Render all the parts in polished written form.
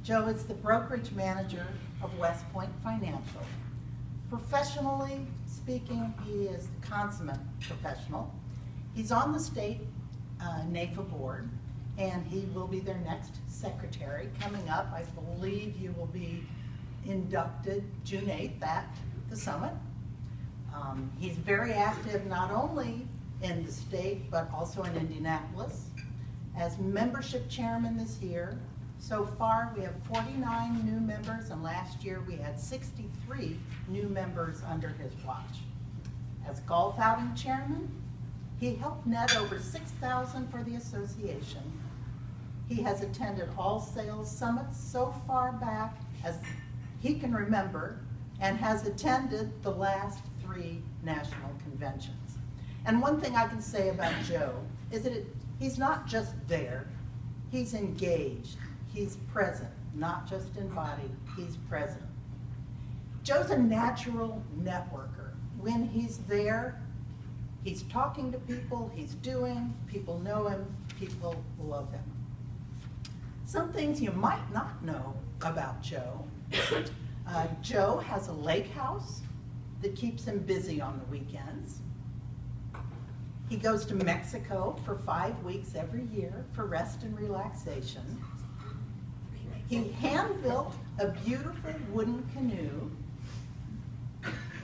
Joe is the brokerage manager of West Point Financial. Professionally speaking, he is the consummate professional. He's on the state NAFA board, and he will be their next secretary. Coming up, I believe you will be inducted June 8th at the summit. He's very active not only in the state, but also in Indianapolis. As membership chairman this year, so far we have 49 new members, and last year we had 63 new members under his watch. As golf outing chairman, he helped net over $6,000 for the association. He has attended all sales summits so far back as he can remember, and has attended the last 3 national conventions. And one thing I can say about Joe is that he's not just there, he's engaged, he's present, not just in body, he's present. Joe's a natural networker. When he's there, he's talking to people, he's doing, people know him, people love him. Some things you might not know about Joe. Joe has a lake house that keeps him busy on the weekends. He goes to Mexico for 5 weeks every year for rest and relaxation. He hand-built a beautiful wooden canoe.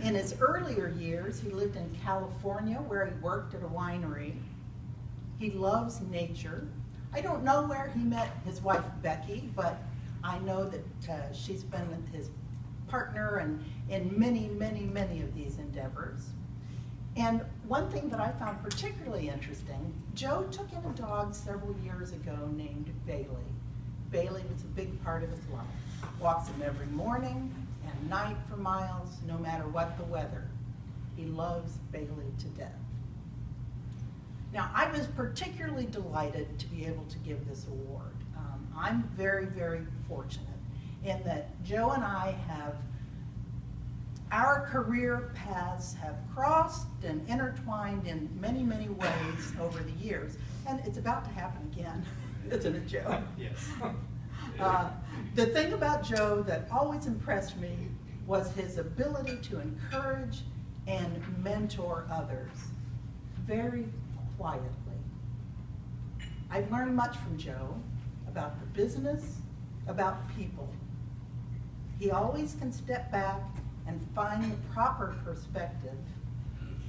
In his earlier years, he lived in California where he worked at a winery. He loves nature. I don't know where he met his wife, Becky, but I know that she's been his partner and in many, many, many of these endeavors. And one thing that I found particularly interesting, Joe took in a dog several years ago named Bailey. Bailey was a big part of his life. Walks him every morning and night for miles, no matter what the weather. He loves Bailey to death. Now, I was particularly delighted to be able to give this award. I'm very, very fortunate in that Joe and I have, our career paths have crossed and intertwined in many, many ways over the years. And it's about to happen again, isn't it, Joe? Yes. The thing about Joe that always impressed me was his ability to encourage and mentor others very quietly. I've learned much from Joe about the business, about people. He always can step back and find the proper perspective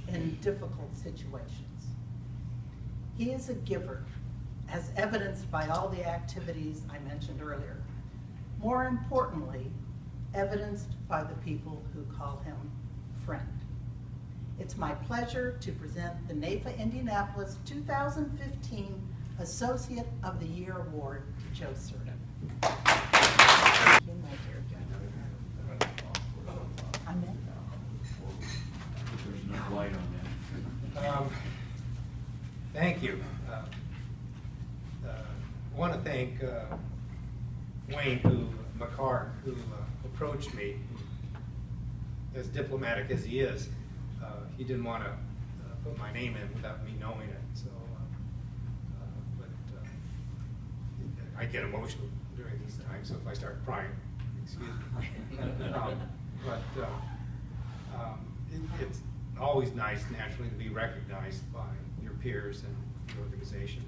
in difficult situations. He is a giver, as evidenced by all the activities I mentioned earlier. More importantly, evidenced by the people who call him friend. It's my pleasure to present the NAFA Indianapolis 2015 Associate of the Year Award to Joe Cerda. Thank you, my dear Joe. I'm in. There's no light on that. Thank you. I want to thank Wayne McCart, who approached me, as diplomatic as he is. He didn't want to put my name in without me knowing it. So, I get emotional during these times, so if I start crying, excuse me. It's always nice, naturally, to be recognized by your peers and the organization.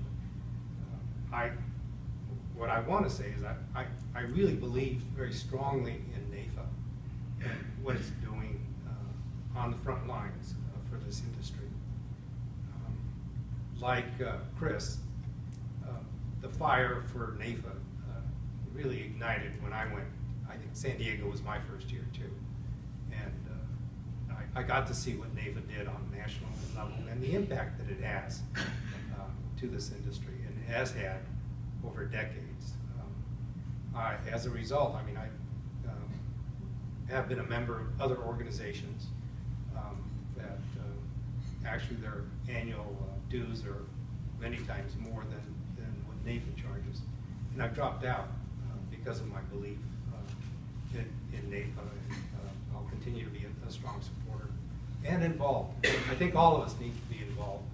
What I want to say is I really believe very strongly in NAFA and what it's doing on the front lines for this industry. Like Chris, the fire for NAFA really ignited when I went. I think San Diego was my first year too. And I got to see what NAFA did on a national level and the impact that it has to this industry and has had over decades. As a result, I mean, I have been a member of other organizations that actually their annual dues are many times more than what NAFA charges. And I've dropped out because of my belief in NAFA, and I'll continue to be a strong supporter and involved. I think all of us need to be involved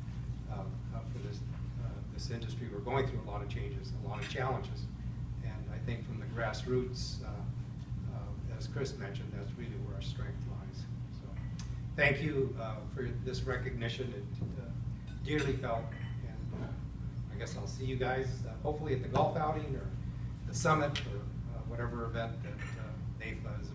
for this industry. We're going through a lot of changes, a lot of challenges, and I think from the grassroots, as Chris mentioned, that's really where our strength lies. So, thank you for this recognition. It dearly felt, and I guess I'll see you guys hopefully at the golf outing or the summit or whatever event that NAFA is